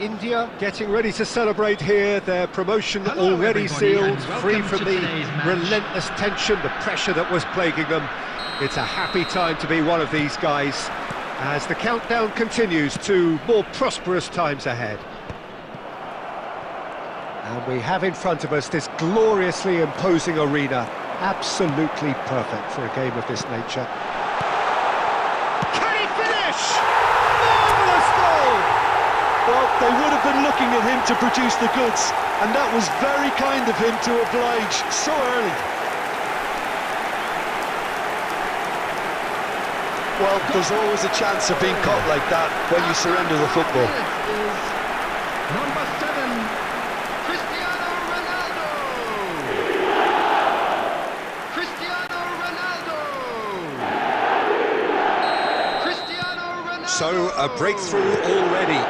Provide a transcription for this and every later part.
India getting ready to celebrate here, their promotion already sealed, free from the relentless tension, the pressure that was plaguing them. It's a happy time to be one of these guys as the countdown continues to more prosperous times ahead. And we have in front of us this gloriously imposing arena, absolutely perfect for a game of this nature. Can he finish? Marvellous goal! Well, they would have been looking at him to produce the goods, and that was very kind of him to oblige so early. Well, there's always a chance of being caught like that when you surrender the football. Number 7, Cristiano Ronaldo! Cristiano Ronaldo! Cristiano Ronaldo! So, a breakthrough already.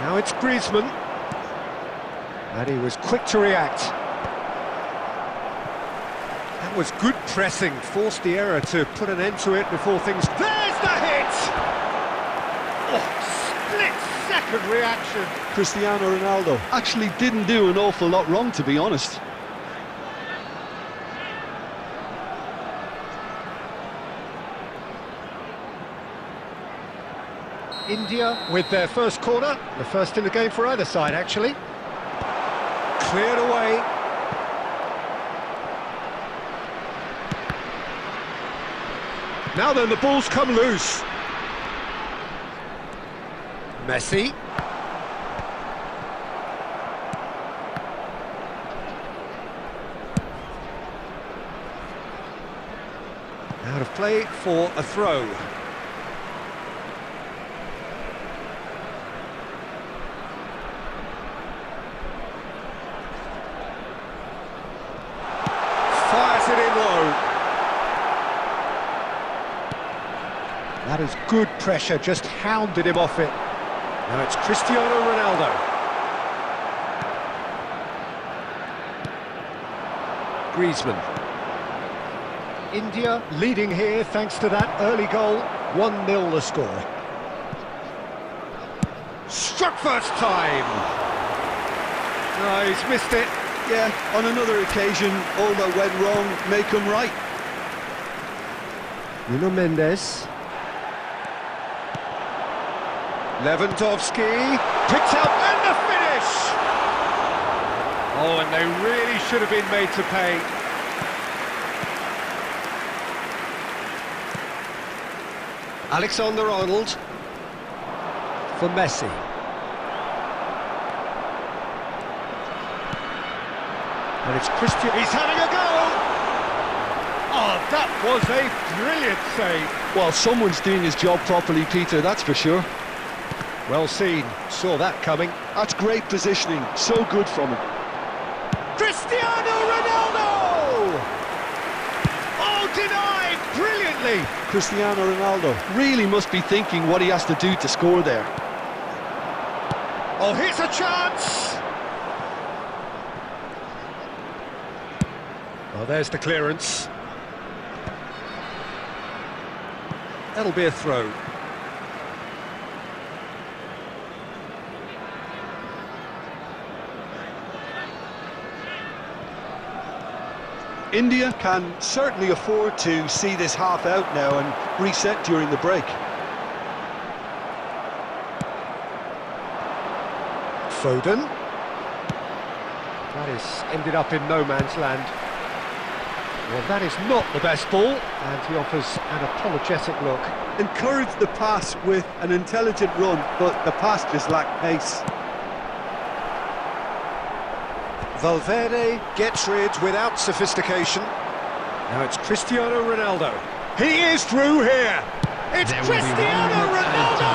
Now it's Griezmann. And he was quick to react. That was good pressing, forced the error to put an end to it before things... There's the hit! Oh, split-second reaction. Cristiano Ronaldo actually didn't do an awful lot wrong, to be honest. India with their first corner, the first in the game for either side, actually. Cleared away. Now then, the ball's come loose. Messi. Out of play for a throw. Fires it in low. That is good pressure, just hounded him off it. Now it's Cristiano Ronaldo. Griezmann. India leading here thanks to that early goal. 1-0 the score. Struck first time. No, he's missed it. Yeah, on another occasion, all that went wrong may come right. Nuno Mendes. Lewandowski picks out and the finish! Oh, and they really should have been made to pay. Alexander-Arnold for Messi. And it's Christian. He's having a go! Oh, that was a brilliant save. Well, someone's doing his job properly, Peter, that's for sure. Well seen, saw that coming. That's great positioning, so good from him. Cristiano Ronaldo! Oh, denied brilliantly! Cristiano Ronaldo really must be thinking what he has to do to score there. Oh, here's a chance! Oh, there's the clearance. That'll be a throw. India can certainly afford to see this half out now and reset during the break. Foden. That is ended up in no man's land. Well, that is not the best ball, and he offers an apologetic look. Encouraged the pass with an intelligent run, but the pass just lacked pace. Valverde gets rid without sophistication. Now it's Cristiano Ronaldo. He is through here. It's Cristiano Ronaldo!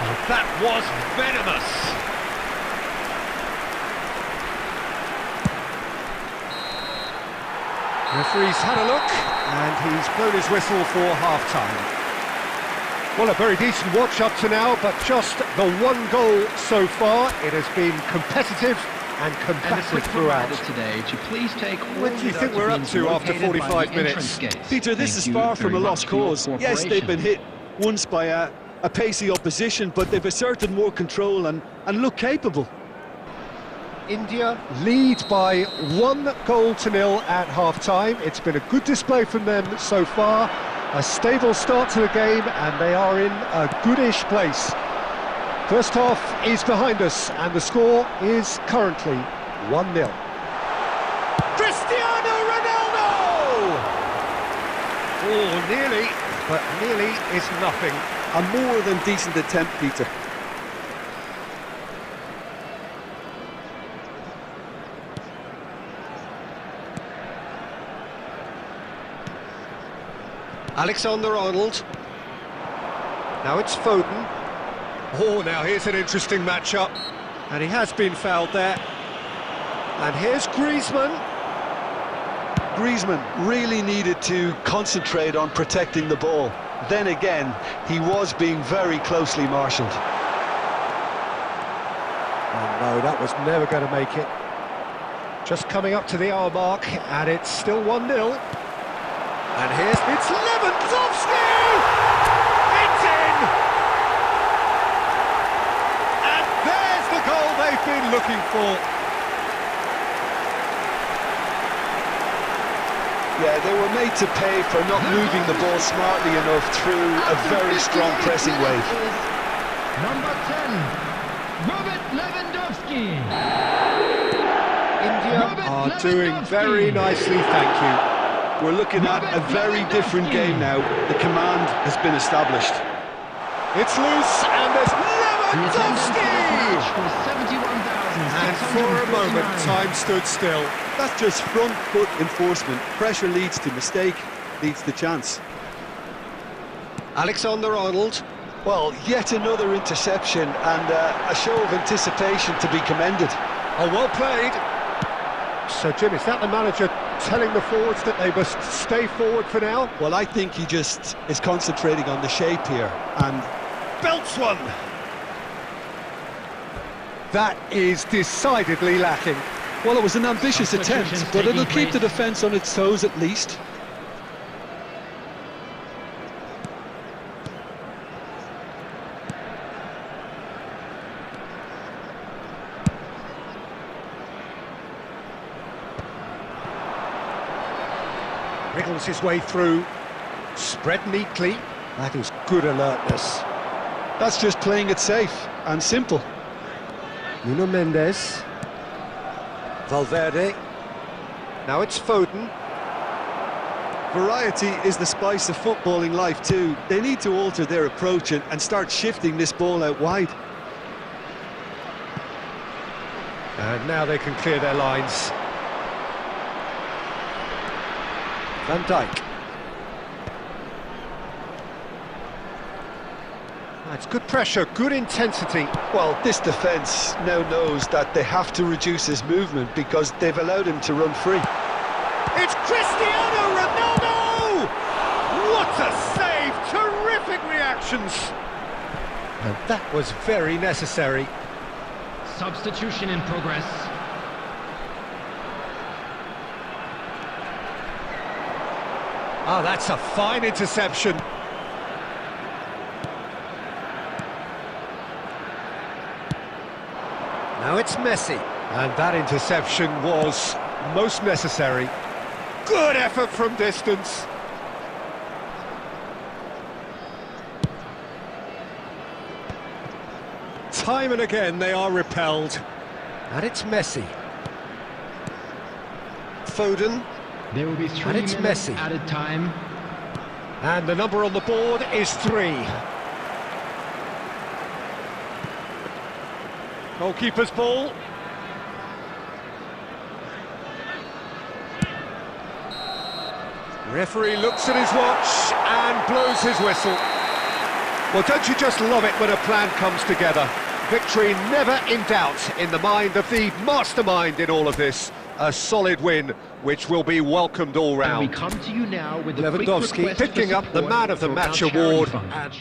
Oh, that was venomous. Referee's had a look, and he's blown his whistle for half-time. Well, a very decent watch up to now, but just the one goal so far. It has been competitive and And a combative quick throughout. reminder today to please take all What do you think we're up to after 45 minutes? Peter, this is far from a lost cause. Yes, they've been hit once by a pacey opposition, but they've asserted more control and look capable. India lead by 1-0 at half-time. It's been a good display from them so far. A stable start to the game, and they are in a goodish place. First half is behind us, and the score is currently 1-0. Cristiano Ronaldo! Oh, nearly, but nearly is nothing. A more than decent attempt, Peter. Alexander-Arnold. Now it's Foden. Oh, now here's an interesting matchup. And he has been fouled there. And here's Griezmann. Griezmann really needed to concentrate on protecting the ball. Then again, he was being very closely marshalled. Oh no, that was never going to make it. Just coming up to the hour mark, and it's still 1-0. And it's Lewandowski! It's in! And there's the goal they've been looking for. Yeah, they were made to pay for not moving the ball smartly enough through a very strong pressing wave. Number 10, Robert Lewandowski. India are doing very nicely, thank you. We're looking at a very different game now. The command has been established. It's loose, and there's Lewandowski! And for a moment, time stood still. That's just front foot enforcement. Pressure leads to mistake, leads to chance. Alexander-Arnold. Well, yet another interception and a show of anticipation to be commended. Oh, well played. So, Jim, is that the manager telling the forwards that they must stay forward for now? Well, I think he just is concentrating on the shape here and Belts one. That is decidedly lacking. well, it was an ambitious attempt, but it'll keep the defence on its toes at least. Wriggles his way through, spread neatly. That is good alertness. That's just playing it safe and simple. Nuno Mendes. Valverde. Now it's Foden. Variety is the spice of footballing life too. They need to alter their approach and start shifting this ball out wide. And now they can clear their lines. Van Dijk. It's good pressure, good intensity. Well, this defence now knows that they have to reduce his movement because they've allowed him to run free. It's Cristiano Ronaldo! What a save! Terrific reactions! And that was very necessary. Substitution in progress. Ah, that's a fine interception. Now it's Messi. And that interception was most necessary. Good effort from distance. Time and again they are repelled. And it's Messi. Foden. There will be 3 And it's minutes Messi. added time. And the number on the board is 3. Goalkeeper's ball. Referee looks at his watch and blows his whistle. Well, don't you just love it when a plan comes together? Victory never in doubt in the mind of the mastermind in all of this. A solid win, which will be welcomed all round. And we come to you now with the Lewandowski picking up the Man of the Match award. And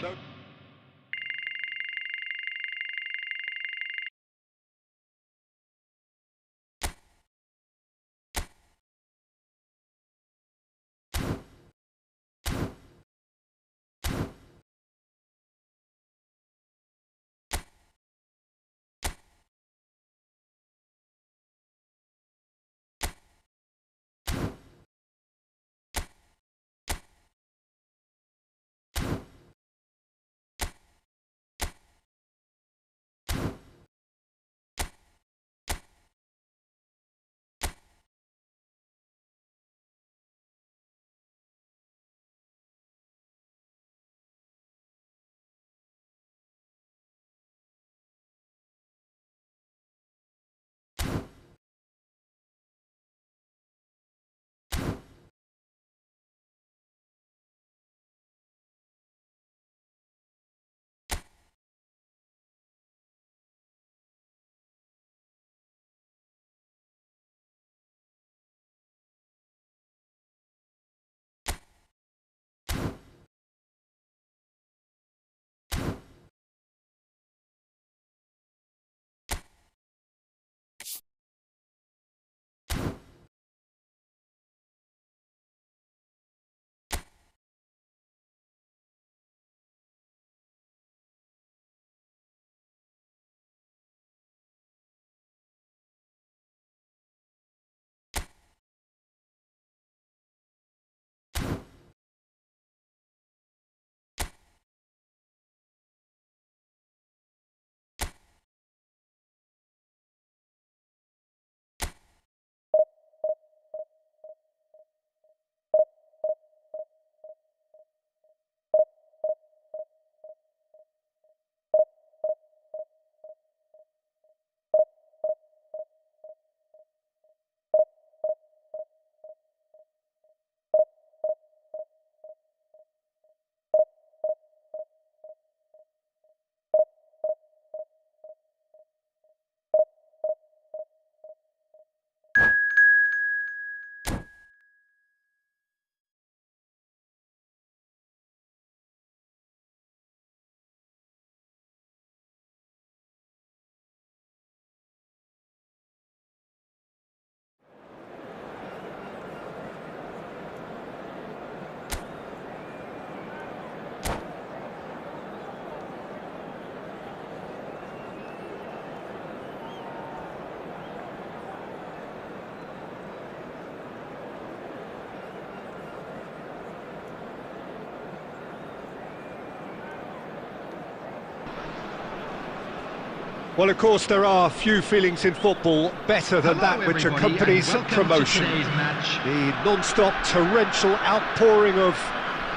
Well, of course, there are few feelings in football better than that which accompanies promotion. The non-stop torrential outpouring of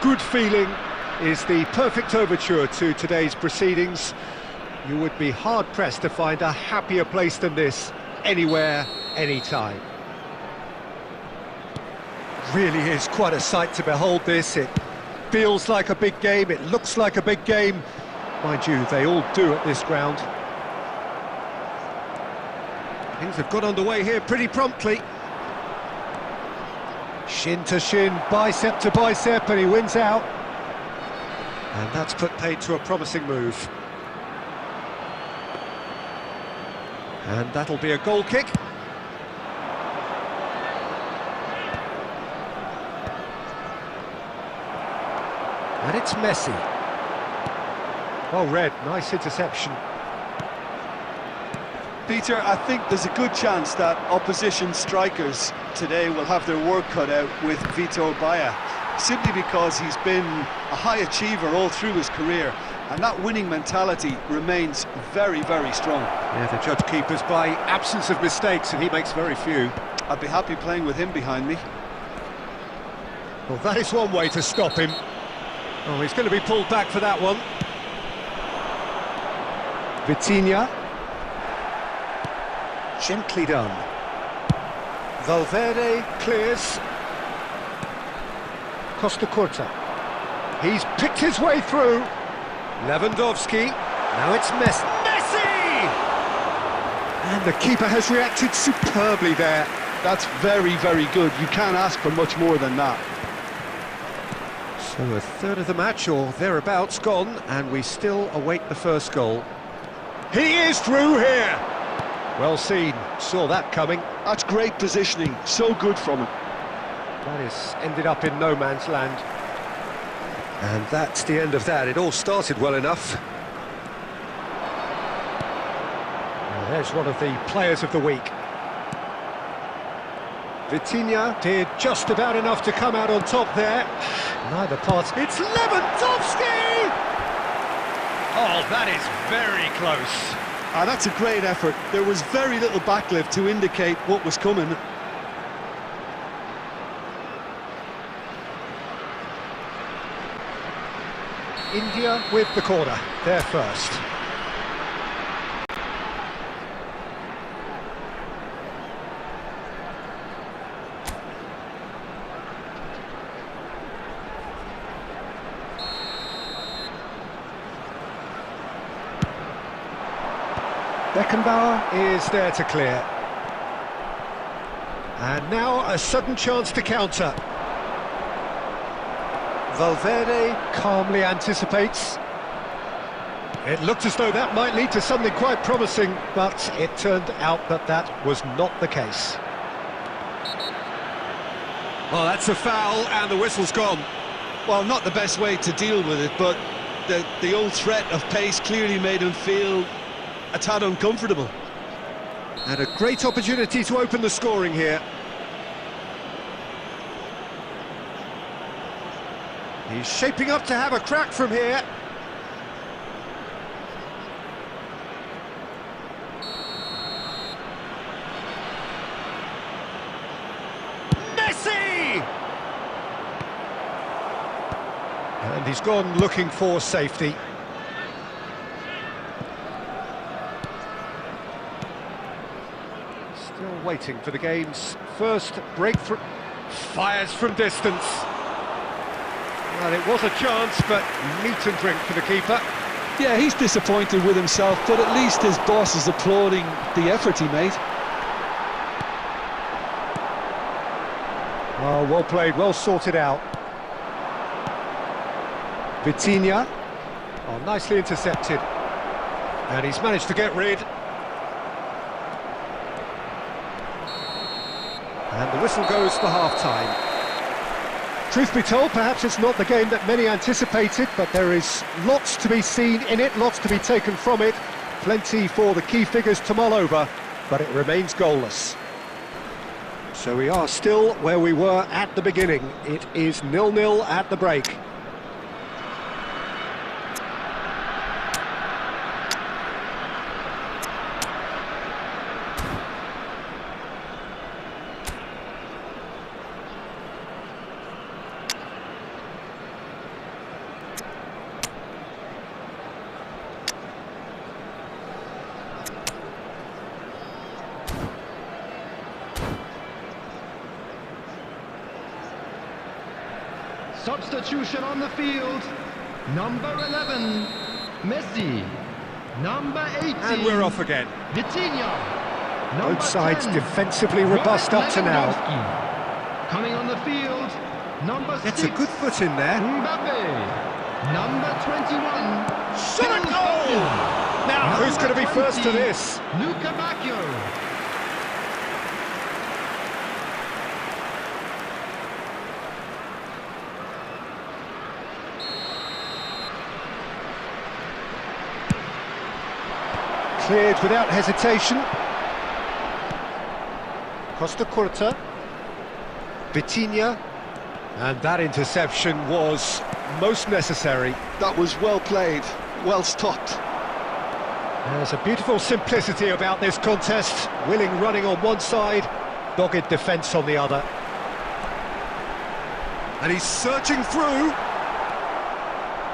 good feeling is the perfect overture to today's proceedings. You would be hard-pressed to find a happier place than this, anywhere, anytime. Really is quite a sight to behold this. It feels like a big game, it looks like a big game. Mind you, they all do at this ground. Things have got underway here pretty promptly. Shin to shin, bicep to bicep, and he wins out. And that's put paid to a promising move. And that'll be a goal kick. And it's Messi. Well read, nice interception. Peter, I think there's a good chance that opposition strikers today will have their work cut out with Vitor Baia, simply because he's been a high achiever all through his career, and that winning mentality remains very, very strong. Yeah, the judge keepers by absence of mistakes, and he makes very few. I'd be happy playing with him behind me. Well, that is one way to stop him. Oh, he's going to be pulled back for that one. Vitinha. Gently done. Valverde clears. Costa Curta. He's picked his way through. Lewandowski. Now it's Messi. Messi! And the keeper has reacted superbly there. That's very, very good. You can't ask for much more than that. So a third of the match, or thereabouts, gone, and we still await the first goal. He is through here! Well seen, saw that coming. That's great positioning, so good from him. That is ended up in no man's land. And that's the end of that. It all started well enough. Well, there's one of the players of the week. Vitinha did just about enough to come out on top there. Neither party. It's Lewandowski! Oh, that is very close. Ah, that's a great effort. There was very little backlift to indicate what was coming. India with the corner, they're first. Beckenbauer is there to clear. And now a sudden chance to counter. Valverde calmly anticipates. It looked as though that might lead to something quite promising, but it turned out that that was not the case. Well, that's a foul, and the whistle's gone. Well, not the best way to deal with it, but the old threat of pace clearly made him feel a tad uncomfortable. And a great opportunity to open the scoring here. He's shaping up to have a crack from here. Messi! And he's gone looking for safety. Still waiting for the game's first breakthrough. Fires from distance. Well, it was a chance, but meat and drink for the keeper. Yeah, he's disappointed with himself, but at least his boss is applauding the effort he made. Oh, well played, well sorted out. Vitinha. Oh, nicely intercepted. And he's managed to get rid. And the whistle goes for half-time. Truth be told, perhaps it's not the game that many anticipated, but there is lots to be seen in it, lots to be taken from it. Plenty for the key figures to mull over, but it remains goalless. So we are still where we were at the beginning. It is 0-0 at the break. Substitution on the field. Number 11, Messi. Number 18. And we're off again. Vitinha. Number Both sides 10, defensively robust up to now. Lewandowski. Coming on the field, number 6. Gets a good foot in there. Mbappe. Number 21. Shot a Phil goal! Foden. Now, who's going to be Number first to 20, this? Luka Bacchio. Cleared without hesitation. Costa Curta. Vitinha. And that interception was most necessary. That was well played, well stopped. There's a beautiful simplicity about this contest. Willing running on one side, dogged defence on the other. And he's searching through.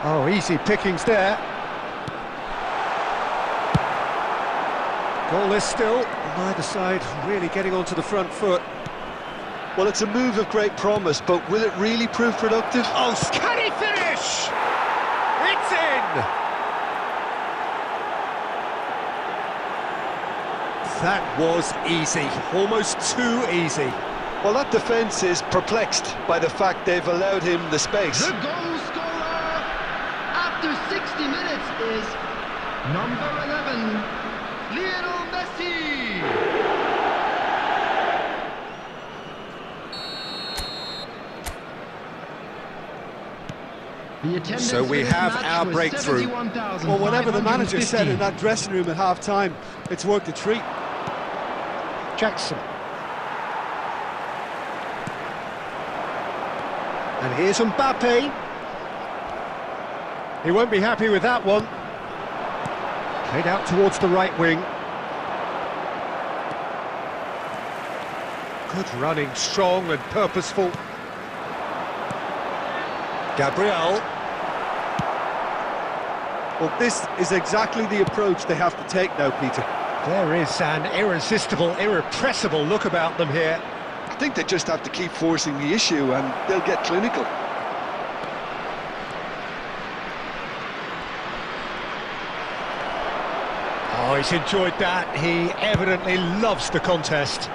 Oh, easy pickings there. Goalless still, neither side really getting onto the front foot. Well, it's a move of great promise, but will it really prove productive? Oh, can he finish? It's in! That was easy, almost too easy. Well, that defence is perplexed by the fact they've allowed him the space. The goal scorer after 60 minutes is number 11, Lionel Messi. So we have our breakthrough. Well, whatever the manager said in that dressing room at half-time, it's worked a treat. Jackson. And here's Mbappe. He won't be happy with that one. Played out towards the right wing. Good running, strong and purposeful. Gabriel. Well, this is exactly the approach they have to take now, Peter. There is an irresistible, irrepressible look about them here. I think they just have to keep forcing the issue and they'll get clinical. Oh, he's enjoyed that. He evidently loves the contest.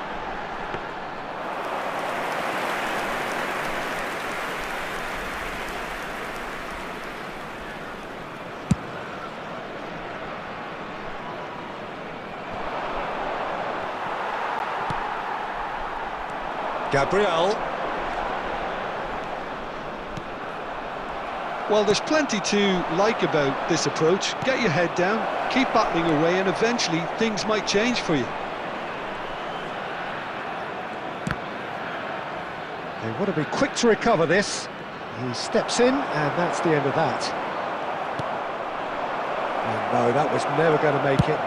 Gabriel. Well, there's plenty to like about this approach. Get your head down, keep battling away, and eventually things might change for you. They want to be quick to recover this. He steps in, and that's the end of that. And no, that was never going to make it.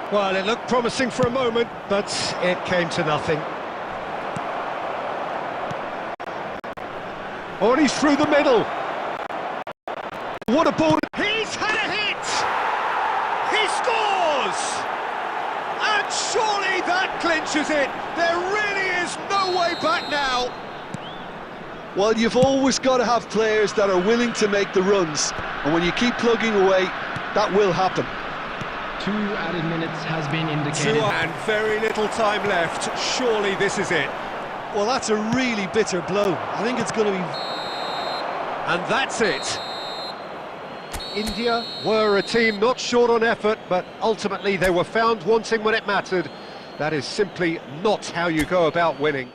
Well, it looked promising for a moment, but it came to nothing. Oh, and he's through the middle. What a ball. He's had a hit! He scores! And surely that clinches it. There really is no way back now. Well, you've always got to have players that are willing to make the runs. And when you keep plugging away, that will happen. 2 added minutes has been indicated. And very little time left. Surely this is it. Well, that's a really bitter blow. I think it's going to be... And that's it. India were a team not short on effort, but ultimately they were found wanting when it mattered. That is simply not how you go about winning.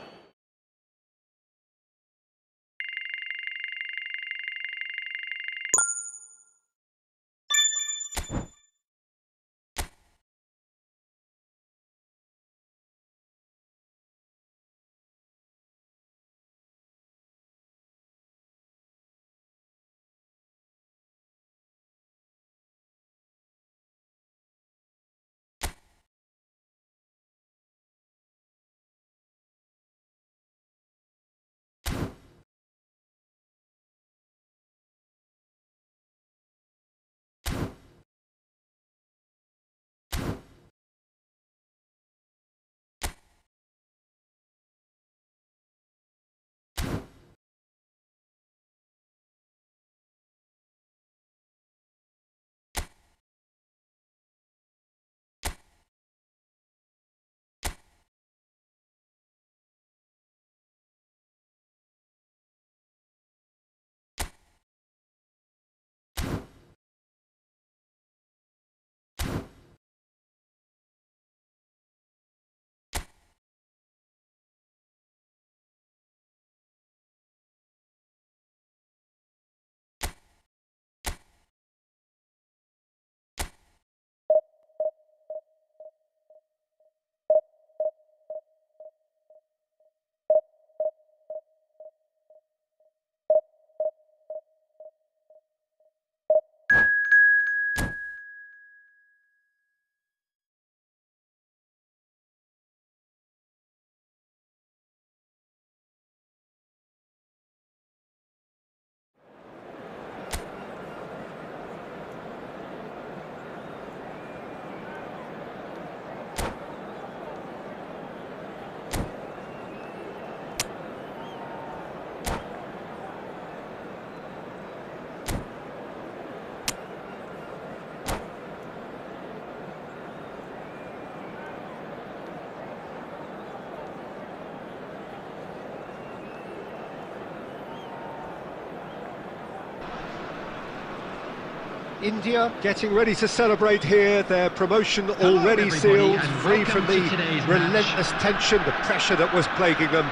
India getting ready to celebrate here, their promotion already sealed, free from the relentless tension, the pressure that was plaguing them.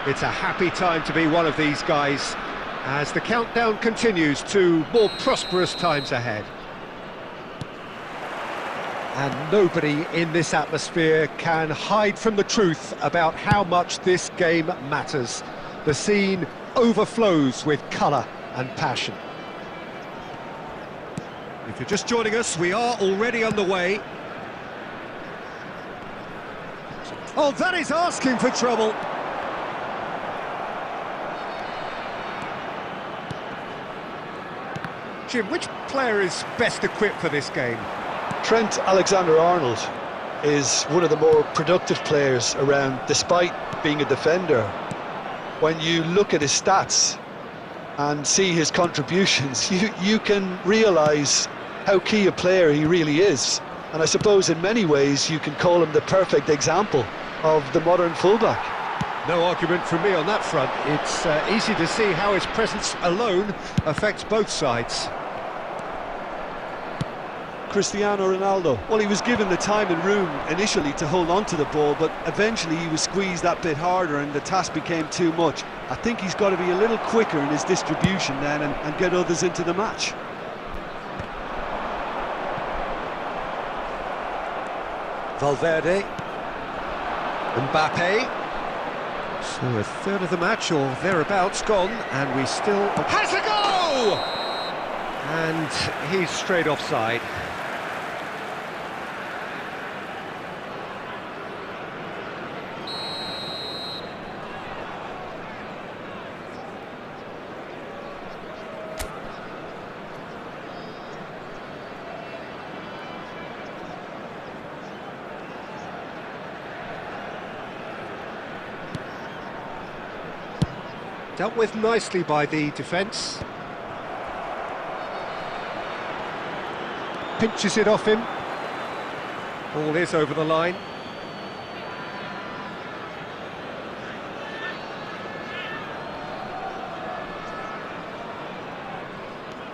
It's a happy time to be one of these guys as the countdown continues to more prosperous times ahead. And nobody in this atmosphere can hide from the truth about how much this game matters. The scene overflows with colour and passion. If you're just joining us, we are already underway. Oh, that is asking for trouble. Jim, which player is best equipped for this game? Trent Alexander-Arnold is one of the more productive players around, despite being a defender. When you look at his stats and see his contributions, you can realise how key a player he really is. And I suppose in many ways you can call him the perfect example of the modern fullback. No argument from me on that front. It's easy to see how his presence alone affects both sides. Cristiano Ronaldo, well, he was given the time and room initially to hold on to the ball, but eventually he was squeezed that bit harder and the task became too much. I think he's got to be a little quicker in his distribution then and get others into the match. Valverde, Mbappe. So a third of the match or thereabouts gone, and we still... Has a go! And he's straight offside. Dealt with nicely by the defence. Pinches it off him. Ball is over the line.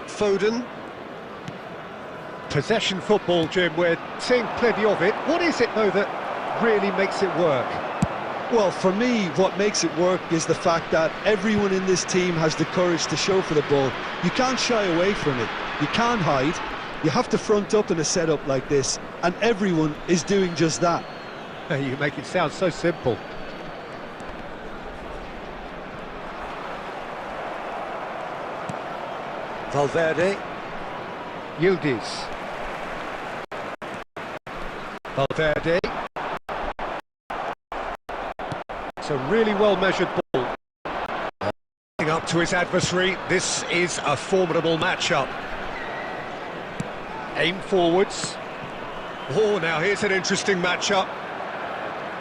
Foden. Possession football, Jim, we're seeing plenty of it. What is it, though, that really makes it work? Well, for me, what makes it work is the fact that everyone in this team has the courage to show for the ball. You can't shy away from it. You can't hide. You have to front up in a setup like this, and everyone is doing just that. You make it sound so simple. Valverde. Yildiz. Valverde. It's a really well-measured ball. Up to his adversary, this is a formidable matchup. Aim forwards. Oh, now here's an interesting matchup.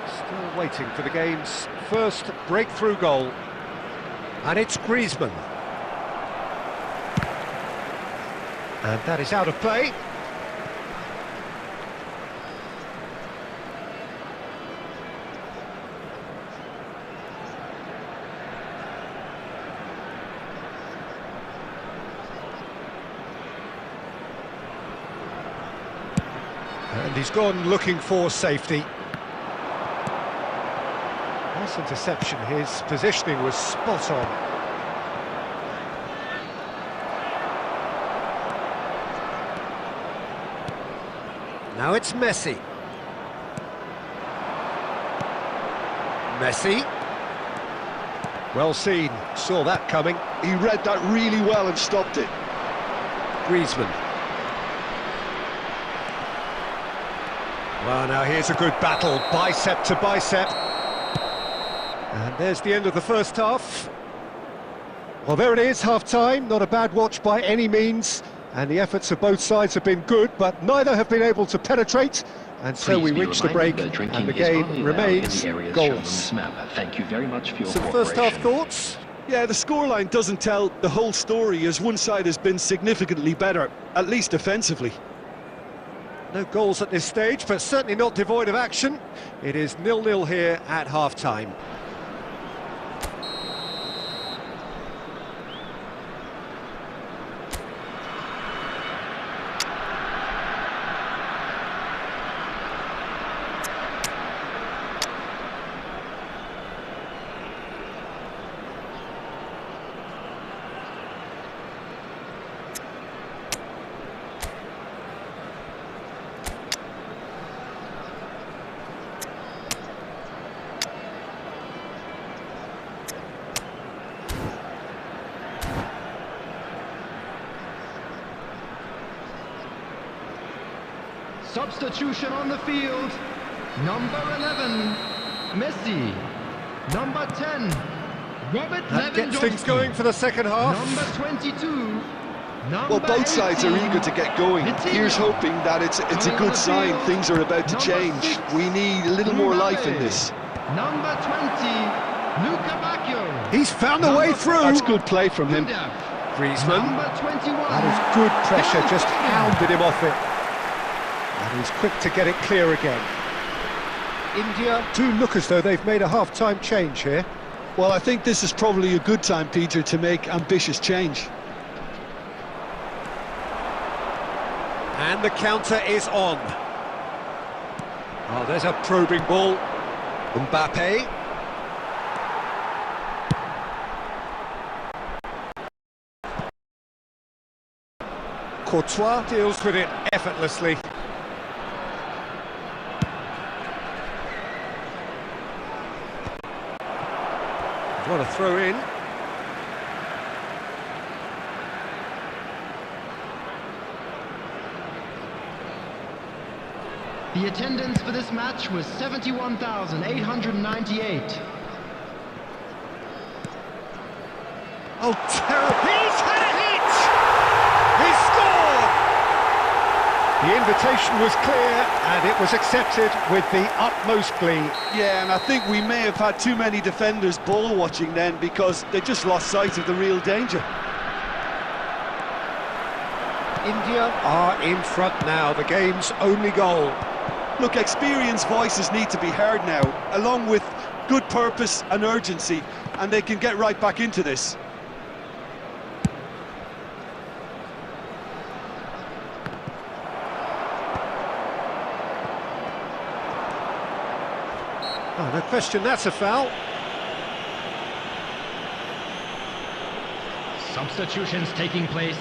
Still waiting for the game's first breakthrough goal. And it's Griezmann. And that is out of play. And he's gone looking for safety. Nice interception, his positioning was spot on. Now it's Messi. Messi. Well seen, saw that coming. He read that really well and stopped it. Griezmann. Well, now here's a good battle, bicep to bicep. And there's the end of the first half. Well, there it is, half-time. Not a bad watch by any means. And the efforts of both sides have been good, but neither have been able to penetrate. And so we reach the break, and the game remains goals. Thank you very much for your Some first-half thoughts? Yeah, the scoreline doesn't tell the whole story, as one side has been significantly better, at least offensively. No goals at this stage, but certainly not devoid of action. It is 0-0 here at half-time. Substitution on the field. Number 11, Messi. Number 10, Robert That gets things Lewandowski. going for the second half. Number 22. Well, both sides are eager to get going. Here's hoping that it's a good sign. Things are about to change. We need a little more life in this. Number 20, Luka Bacchio. He's found a way through. That's good play from him. Griezmann. Number 21. That is good pressure, just hounded him off it. And he's quick to get it clear again. India do look as though they've made a half-time change here. Well, I think this is probably a good time, Peter, to make ambitious change. And the counter is on. Oh, there's a probing ball. Mbappe. Courtois deals with it effortlessly. What a throw in. The attendance for this match was 71,898. Oh, terrible. He's had a hit! He scored! The invitation was clear and it was accepted with the utmost glee. Yeah, and I think we may have had too many defenders ball watching then because they just lost sight of the real danger. India are in front now, the game's only goal. Look, experienced voices need to be heard now, along with good purpose and urgency, and they can get right back into this. Oh, no question, that's a foul. Substitutions taking place.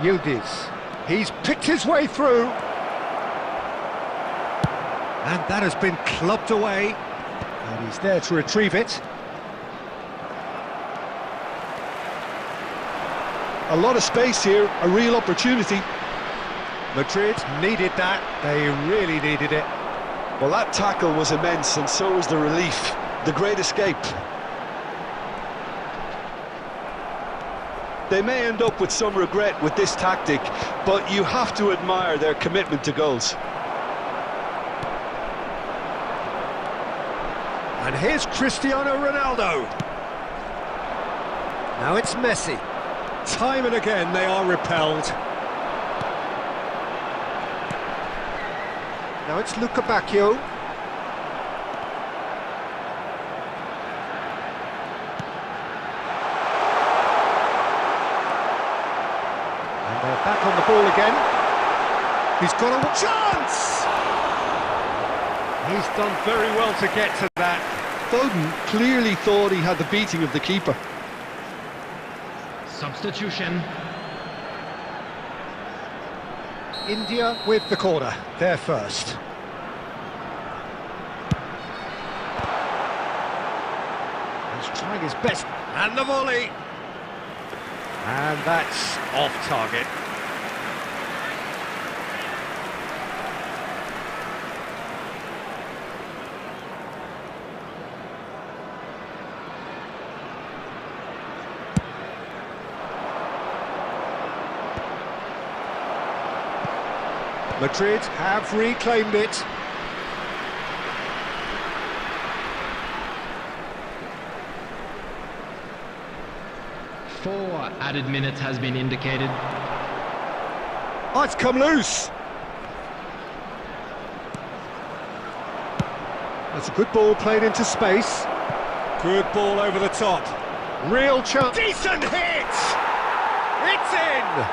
Yildiz, he's picked his way through. And that has been clubbed away. And he's there to retrieve it. A lot of space here, a real opportunity. Madrid needed that, they really needed it. Well, that tackle was immense, and so was the relief. The great escape. They may end up with some regret with this tactic, but you have to admire their commitment to goals. And here's Cristiano Ronaldo. Now it's Messi. Time and again they are repelled. Now it's Luka Bacchio. And they're back on the ball again. He's got a chance! He's done very well to get to that. Foden clearly thought he had the beating of the keeper. Substitution. India with the corner, they're first. He's trying his best, and the volley. And that's off target. Madrid have reclaimed it. Four added minutes has been indicated. Oh, it's come loose. That's a good ball played into space. Good ball over the top. Real chance. Decent hit! It's in!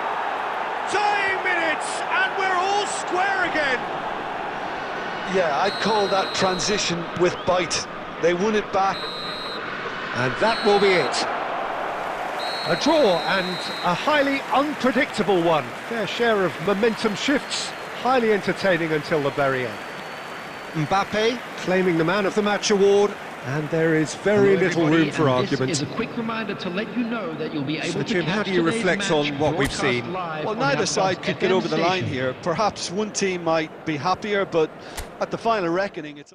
Tying minutes, and we're all square again. Yeah, I'd call that transition with bite. They won it back. And that will be it. A draw and a highly unpredictable one. Fair share of momentum shifts, highly entertaining until the very end. Mbappe claiming the Man of the Match award, and there is very little room for argument. This is a quick reminder to let you know that you'll be able So, to Jim, how do you reflect on what we've seen? Well, neither side could get over the line here. Perhaps one team might be happier, but at the final reckoning, it's...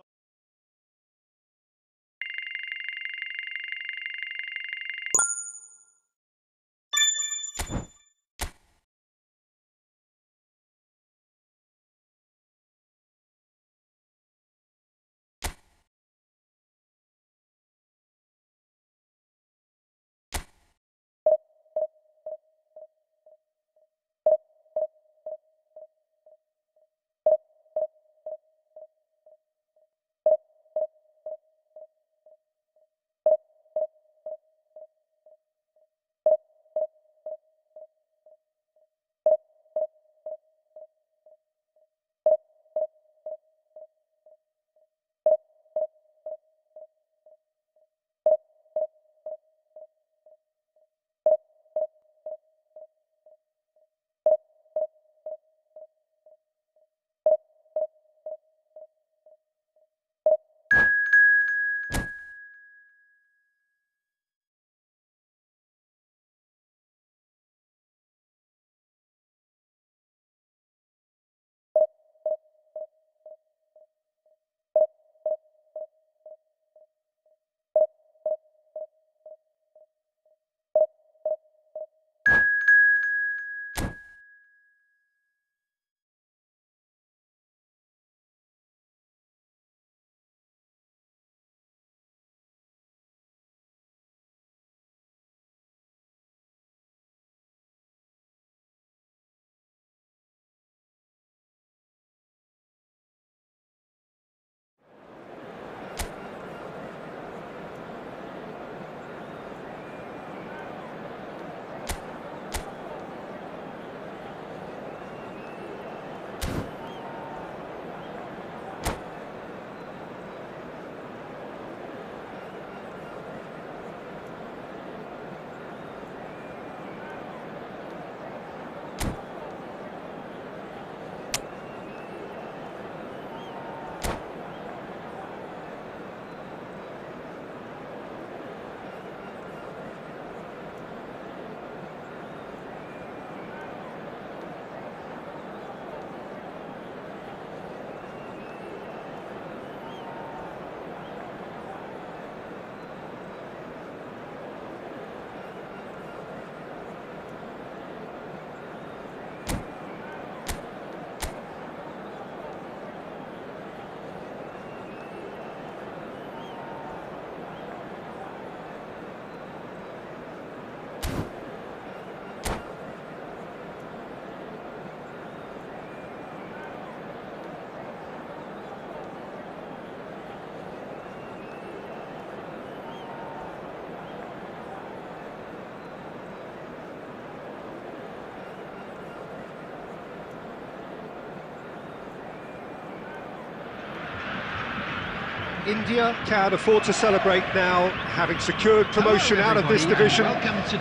India can afford to celebrate now, having secured promotion out of this division.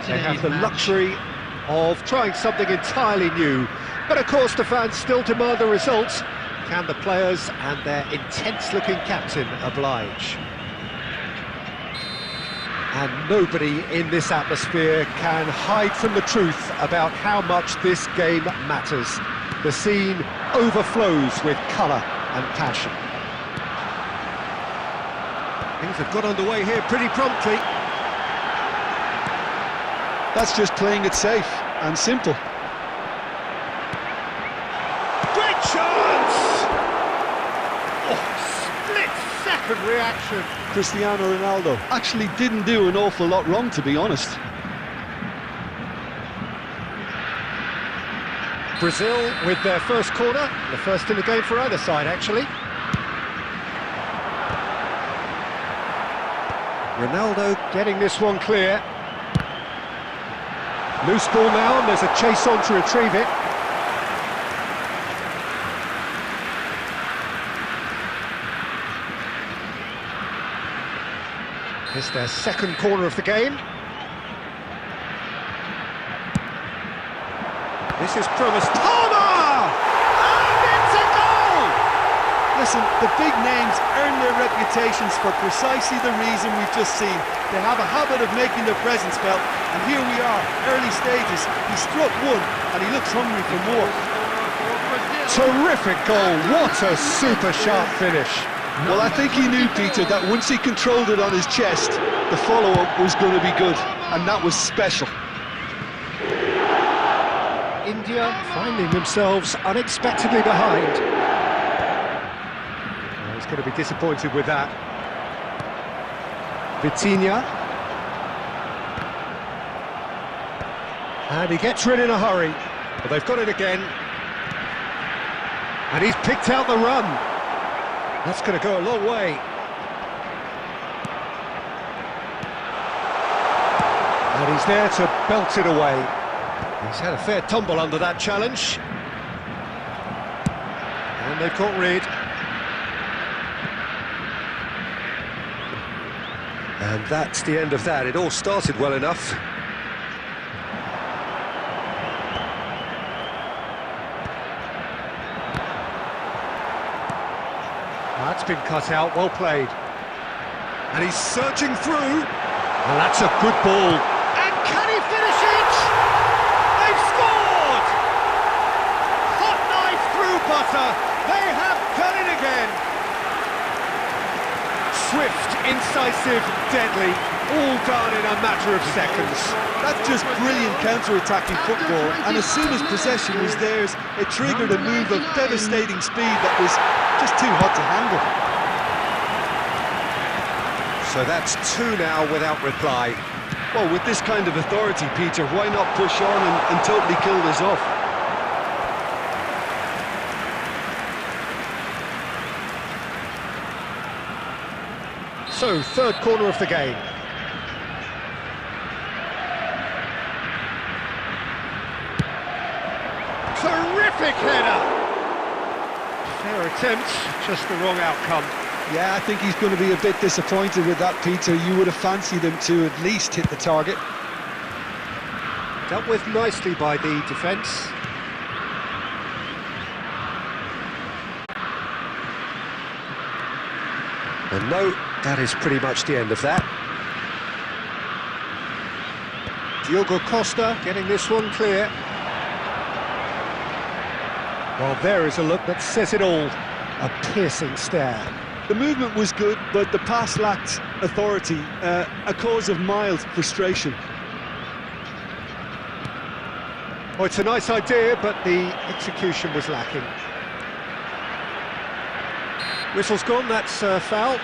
They have the luxury of trying something entirely new. But of course the fans still demand the results. Can the players and their intense-looking captain oblige? And nobody in this atmosphere can hide from the truth about how much this game matters. The scene overflows with colour and passion. Things have got underway here pretty promptly. That's just playing it safe and simple. Great chance! Oh, split-second reaction. Cristiano Ronaldo actually didn't do an awful lot wrong, to be honest. Brazil with their first corner, the first in the game for either side, actually. Ronaldo getting this one clear. Loose ball now, and there's a chase on to retrieve it. It's their second corner of the game. This is promised. Palmer! And it's a goal! The listen, the big names earn their reputations for precisely the reason we've just seen. They have a habit of making their presence felt, and here we are, early stages. He struck one, and he looks hungry for more. Terrific goal, what a super sharp finish. Well, I think he knew, Peter, that once he controlled it on his chest, the follow-up was going to be good, and that was special. India finding themselves unexpectedly behind. Well, he's going to be disappointed with that. Vitinha. And he gets rid in a hurry. But they've got it again. And he's picked out the run. That's going to go a long way. And he's there to belt it away. He's had a fair tumble under that challenge. And they've got rid. And that's the end of that. It all started well enough. That's been cut out, well played. And he's searching through. And that's a good ball. And can he finish it? They've scored! Hot knife through butter. They have done it again. Swift, incisive, deadly, all done in a matter of seconds. That's just brilliant counter-attacking football, and as soon as possession was theirs, it triggered a move of devastating speed that was just too hot to handle. So that's two now without reply. Well, with this kind of authority, Peter, why not push on and totally kill this off? So, third corner of the game. Terrific header! Fair attempt, just the wrong outcome. Yeah, I think he's going to be a bit disappointed with that, Peter. You would have fancied him to at least hit the target. Dealt with nicely by the defence. And no, that is pretty much the end of that. Diogo Costa getting this one clear. Well, there is a look that says it all. A piercing stare. The movement was good, but the pass lacked authority, a cause of mild frustration. Oh, it's a nice idea, but the execution was lacking. Whistle's gone, that's foul.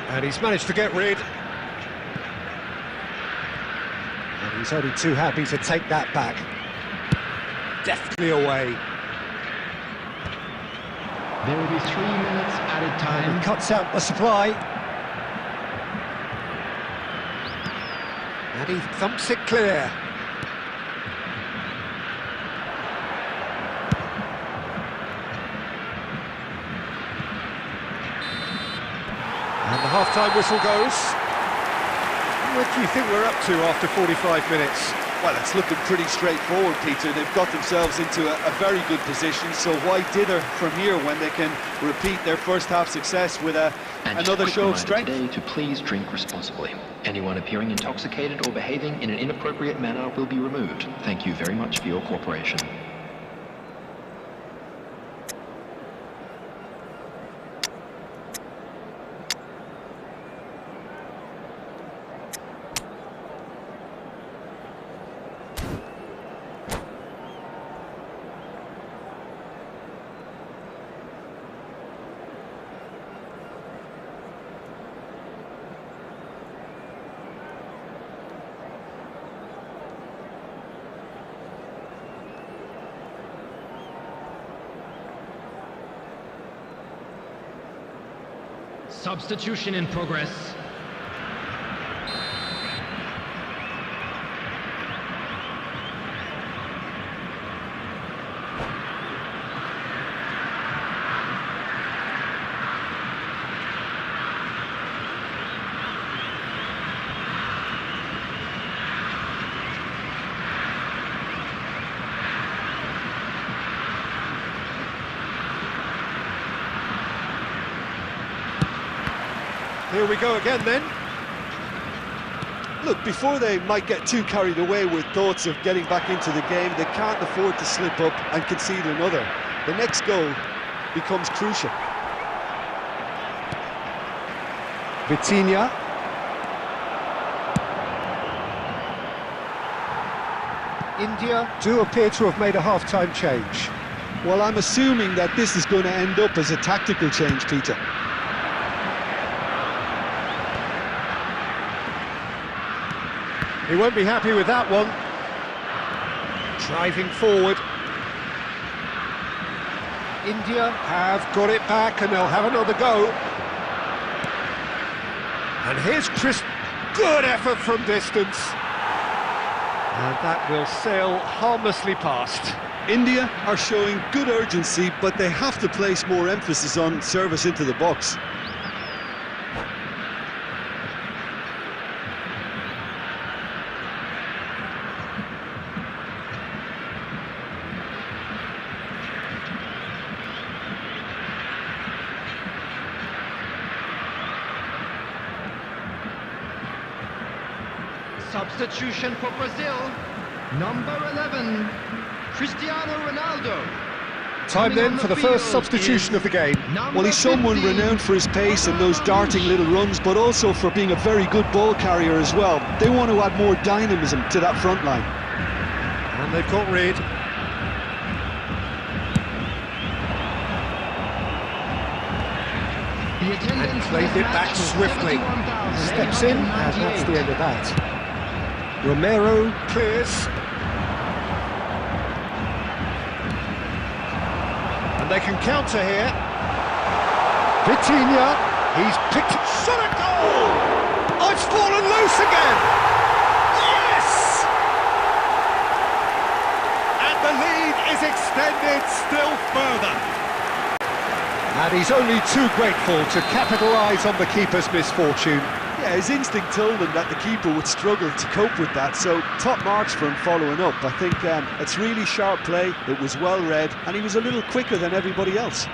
And he's managed to get rid. And he's only too happy to take that back. Deftly away. There will be 3 minutes added time. And he cuts out the supply. And he thumps it clear. And the half-time whistle goes. What do you think we're up to after 45 minutes? Well, it's looking pretty straightforward, Peter. They've got themselves into a very good position, so why dither from here when they can repeat their first-half success with another show of strength? Today to please drink responsibly. Anyone appearing intoxicated or behaving in an inappropriate manner will be removed. Thank you very much for your cooperation. Substitution in progress. Here we go again then. Look, before they might get too carried away with thoughts of getting back into the game, they can't afford to slip up and concede another. The next goal becomes crucial. Vitinha. India do appear to have made a half-time change. Well, I'm assuming that this is going to end up as a tactical change, Peter. He won't be happy with that one. Driving forward. India have got it back and they'll have another go. And here's Chris. Good effort from distance. And that will sail harmlessly past. India are showing good urgency, but they have to place more emphasis on service into the box. Substitution for Brazil. Number 11, Cristiano Ronaldo. Time then for the first substitution of the game. Well, he's someone renowned for his pace and those darting little runs, but also for being a very good ball carrier as well. They want to add more dynamism to that front line. And they've got rid. And played it back swiftly. Steps in, and that's the end of that. Romero clears. And they can counter here. Vitinha, he's picked it, shot a goal! Oh, it's fallen loose again! Yes! And the lead is extended still further. And he's only too grateful to capitalise on the keeper's misfortune. Yeah, his instinct told him that the keeper would struggle to cope with that, so top marks for him following up. I think it's really sharp play, it was well read, and he was a little quicker than everybody else.